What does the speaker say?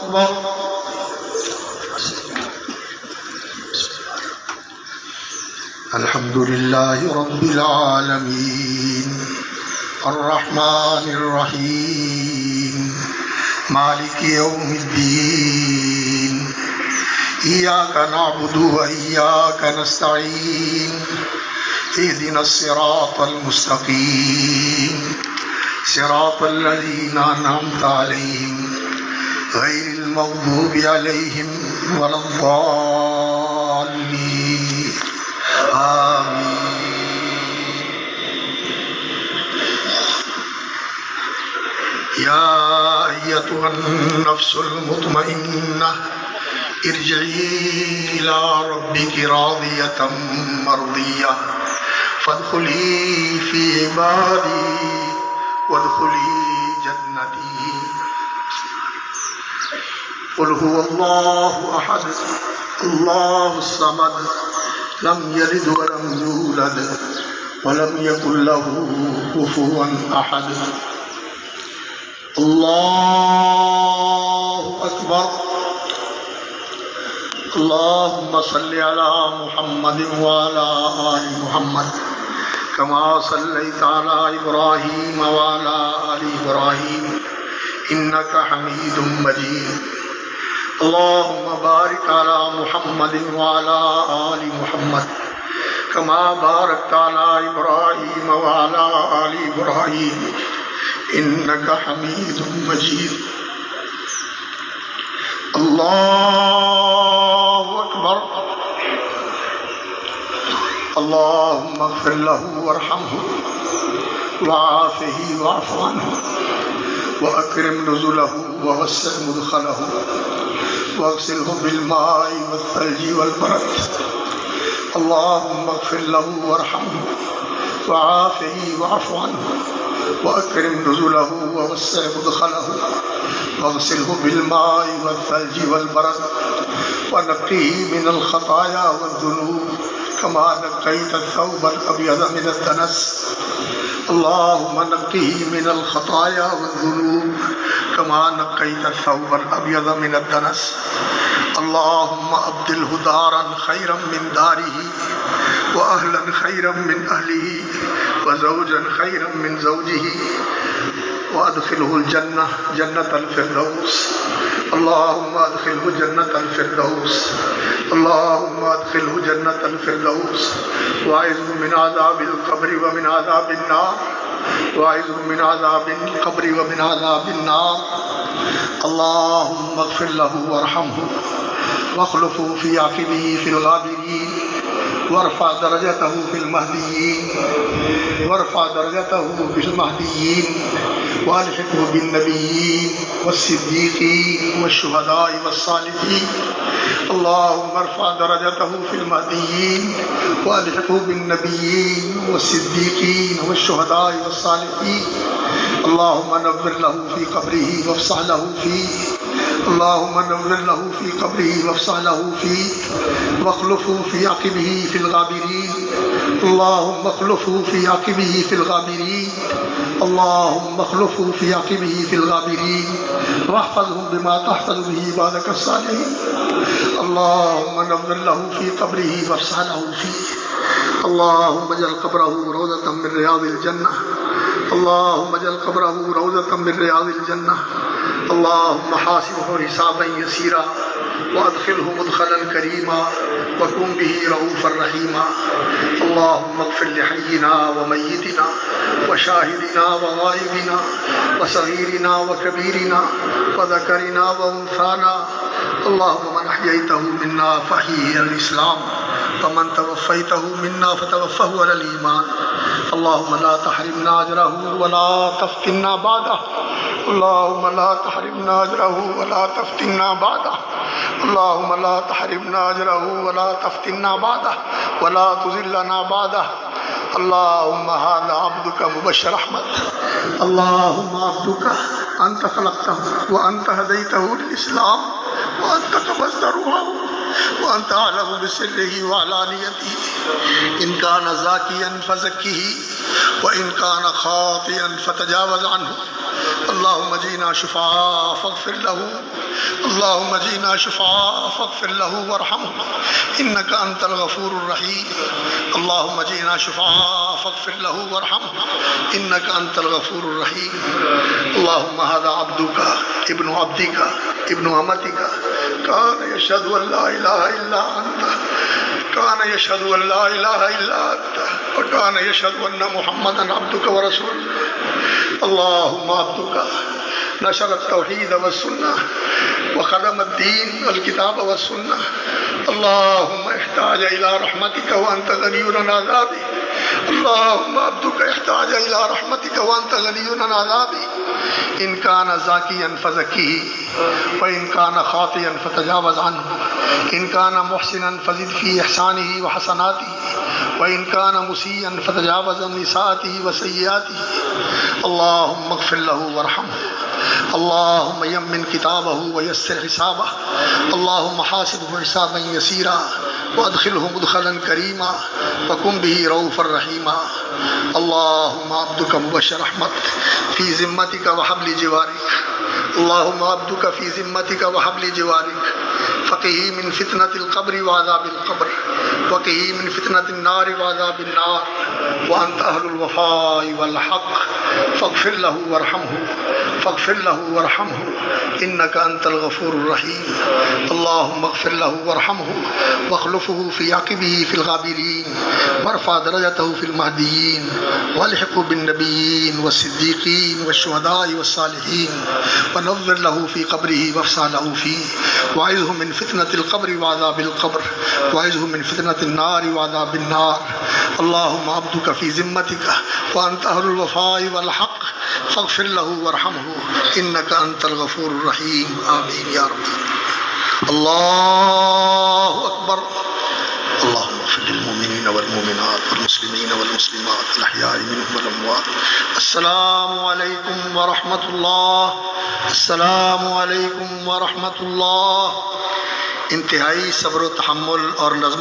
अकबर। अल्हम्दुलिल्लाहि रब्बिल आलमीन अर्रहमानिर रहीम मालिकि यौमिद्दीन इय्याका नअबुदु व इय्याका नस्तईन इहदिनस सिरातल मुस्तकीम सिरातल लज़ीना अनअमता अलैहिम गैरिल मग़दूबि अलैहिम वलद्दाल्लीन आमीन। या अय्युहन नफ्सुल मुतमइन्नह इरजिई इला रब्बिकी रादियतम मर्दिय्यह फदखुली फी इबादी वदखुली जन्नती। कुल हुवल्लाहु अहद अल्लाहुस समद लम यलिद वलम यूलद वलम यकुल लहू कुफुवन अहद। अल्लाहु अकबर। अल्लाहुम्मा सल्लि अला मुहम्मदिन व अला आलि मुहम्मद कमा सल्लैता अला इब्राहीम व अला आलि इब्राहीम इन्नका हमीदुम मजीद। अल्लाहुम्मा बारिक अला मुहम्मदिन व अला आलि मुहम्मद कमा बारकता अला इब्राहीम व अला आलि इब्राहीम इन्नका हमीदुम मजीद। अल्लाहु अकबर। अल्लाहुम्मा इग़फिर लहू वरहमहू वआफ़िही वअफ़ु अन्हु वअकरिम नुज़ुलहू ववस्सिअ मुदख़लहू वग़सिलहू बिलमाइ वस्सल्जि वलबरद। अल्लाहुम्मा इग़फिर लहू वरहमहू वआफ़िही वअफ़ु अन्हु वअकरिम नुज़ुलहू ववस्सिअ मुदख़लहू वग़सिलहू बिलमाइ वस्सल्जि वलबरद वनक़्क़िही मिनल ख़ताया वज़्ज़ुनूब कमा नक़्क़ैता अथ-थौबल अब्यज़ मिनद दनस। अल्लाहुम्मा नक़्क़िही मिनल ख़ताया वज़्ज़ुनूब कमा नक़्क़ैता अथ-थौबल अब्यज़ मिनद दनस। अल्लाहुम्मा अब्दिलहु दारन खैरम मिन दारिही व अहलन खैरम मिन अहलिही व ज़ौजन खैरम मिन ज़ौजिही व अदखिलहुल जन्नह जन्नतल फ़िरदौस। अल्लाहुम्मा अदखिलहु जन्नतल फ़िरदौस। अल्लाहुम्मा अदखिलहु जन्नतल फ़िरदौस व अइज़्हु मिन अज़ाबिल क़ब्रि व मिन अज़ाबिन नार व अइज़्हु मिन अज़ाबिल क़ब्रि व मिन अज़ाबिन नार। अल्लाहुम्मा इग़फिर लहू वरहमहू वख़्लुफ़हू फ़ी आक़िबिही फ़िल गाबिरीन वरफ़अ दरजतहू फ़िल महदिय्यीन वरफ़अ दरजतहू फ़िल महदिय्यीन वअल्हिक़हू बिन्नबिय्यीन वस्सिद्दीक़ीन वश्शुहदाኢ वस्सालिहीन। अल्लाहुम्मा इरफ़अ दरजतहू फ़िल महदिय्यीन वअल्हिक़हू बिन्नबिय्यीन वस्सिद्दीक़ीन वश्शुहदाኢ वस्सालिहीन। अल्लाहुम्मा नव्विर लहू फ़ी क़ब्रिही वफ़्सह लहू फ़ीह। अल्लाहुम्मा नव्विर लहू फ़ी क़ब्रिही वफ़्सह लहू फ़ीह वख़्लुफ़हू फ़ी आक़िबिही फ़िल गाबिरीन। अल्लाहुम्मा अख़्लुफ़हू फ़ी आक़िबिही फ़िल गाबिरीन। अल्लाहुम्मा अख़्लुफ़हू फ़ी आक़िबिही फ़िल गाबिरीन वहफ़ज़हू बिमा तहफ़ज़ु बिही इबादक अस्सालिहीन। अल्लाहुम्मा नव्विर लहू फ़ी क़ब्रिही वफ़्सह लहू फ़ीह। अल्लाहुम्मा अजअल क़ब्रहू रौज़तम मिन रियाज़िल जन्नह। अल्लाहुम्मा अजअल क़ब्रहू रौज़तम मिन रियाज़िल जन्नह। अल्लाहुम्मा हासिबहू हिसाबन यसीरा वअदखिलहू मुदख़लन करीमा वकुन बिही रऊफ़र रहीमा। अल्लाहुम्मा इग़फिर लिहय्यिना व मय्यितिना व शाहिदिना व गाइबिना व सग़ीरिना व कबीरिना व ज़करिना व उन्साना। अल्लाहुम्मा मन अहयैतहू मिन्ना फ़अहयिही अलल इस्लाम व मन तवफ़्फ़ैतहू मिन्ना फ़तवफ़्फ़हू अलल ईमान। अल्लाहुम्मा ला तहरिमना अजरहू व ला तफ़्तिन्ना बअदह। अल्लाहुम्मा ला तहरिमना अजरहू व ला तफ़्तिन्ना बअदह। अल्लाहुम्मा ला तहरिमना अजरहू व ला तफ़्तिन्ना बअदह व ला तुज़िल्लना बअदह। अल्लाहुम्मा हाज़ा अब्दुका मुबश्शिर रहमत। अल्लाहुम्मा अब्दुका अंत खलक़तहू व अंत हदैतहू लिल इस्लाम व अंत क़बज़्ता रूहहू व अंत अअलमु बिसिर्रिही व अलानियतिही। इन कान ज़ाकियन फ़ज़क्किही व इन कान ख़ातिअन फ़तजावज़ अन्हु। अल्लाहुम्मा जीना शुफ़ाअ फ़ग़फ़िर लहू अल्लाहुम्मा जीना शिफा फ़ग़फ़िर लहू वरहमहू इन्नका अंतल गफ़ूरुर रहीम। अल्लाहुम्मा जीना शिफा फ़ग़फ़िर लहू वरहमहू इन्नका अंतल गफ़ूरुर रहीम। अल्लाहुम्मा हाज़ा अब्दुका इब्नु अब्दिका इब्नु अमतिका कान यशहदु अन ला इलाहा इल्ला अंता कान यशहदु अन ला इलाहा इल्ला अंता व कान यशहदु अन्ना मुहम्मदन अब्दुका व रसूलुका। अल्लाहुम्मा अब्दुका नशर तौहीद व सुन्नह व ख़दम अद्दीन वल किताब व सुन्नह। अल्लाहुम्मा इहताज इला रहमतिका व अंत गनियुन अन अज़ाबी। अल्लाहुम्मा अब्दुका इहताज इला रहमतिका व अंत गनियुन अन अज़ाबी। इन कान ज़ाकियन फ़ज़क्किही व इन कान ख़ातियन फ़तजावज़ अन्हु। इन कान मुहसिनन फ़ज़िद फ़ी इहसानिही व हसनातिही व इन कान मुसीअन फ़तजावज़ अन इसाअतिही व सय्यिआतिही। अल्लाहुम्मा इग़फ़िर लहू वरहमहू। अल्लाहुम्मा यम्मिन किताबहू व यस्सिर हिसाबह। अल्लाहुम्मा हासिबहू हिसाबन यसीरा व अदखिलहू मुदखलन करीमा व कुन बिही रऊफ़र रहीमा। अल्लाहुम्मा अब्दुका मुबश्शिर रहमत फ़ी ज़िम्मतिका व हब्लि जिवारिक। अल्लाहुम्मा अब्दुका फ़ी ज़िम्मतिका व हब्लि जिवारिक फ़क़िही मिन फ़ितनतिल क़ब्रि व अज़ाबिल क़ब्र वक़िही मिन फ़ितनतिन नारि व अज़ाबिन नार व अंत अहलुल वफ़ाइ वल हक़ फ़ग़फ़िर लहू वरहमहू फ़ग़फ़िर लहू वरहमहू इन्नका अंतल गफ़ूरुर रहीम। अल्लाहुम्मा इग़फ़िर लहू वरहमहू वख़्लुफ़हू फ़ी अक़िबिही फ़िल ग़ाबिरीन वरफ़अ दरजतहू फ़िल महदिय्यीन वल्हिक़हू बिन नबिय्यीन वस्सिद्दीक़ीन वश्शुहदाኢ वस्सालिहीन वनव्विर लहू फ़ी क़ब्रिही वफ़्सह लहू फ़ीह वअइज़हू मिन फ़ितनतिल क़ब्रि व अज़ाबिल क़ब्र वअइज़हू मिन फ़ितनतिन नारि व अज़ाबिन नार। अल्लाहुम्मा अब्दुका फ़ी ज़िम्मतिका व अंत अहलुल वफ़ाइ वल हक़ फ़ग़फ़िर लहू वरहमहू इन्नका अंतल गफ़ूरुर रहीम। आमीन या रब्बल आलमीन। अल्लाहु अकबर। अल्लाहुम्मा इग़फ़िर लिल मुमिनीन वल मुमिनात वल मुस्लिमीन वल मुस्लिमात अल अहयाइ मिनहुम वल अमवात। अस्सलामु अलैकुम व रहमतुल्लाह। अस्सलामु अलैकुम व रहमतुल्लाह। इंतहाई सब्र व तहम्मुल और नज़्म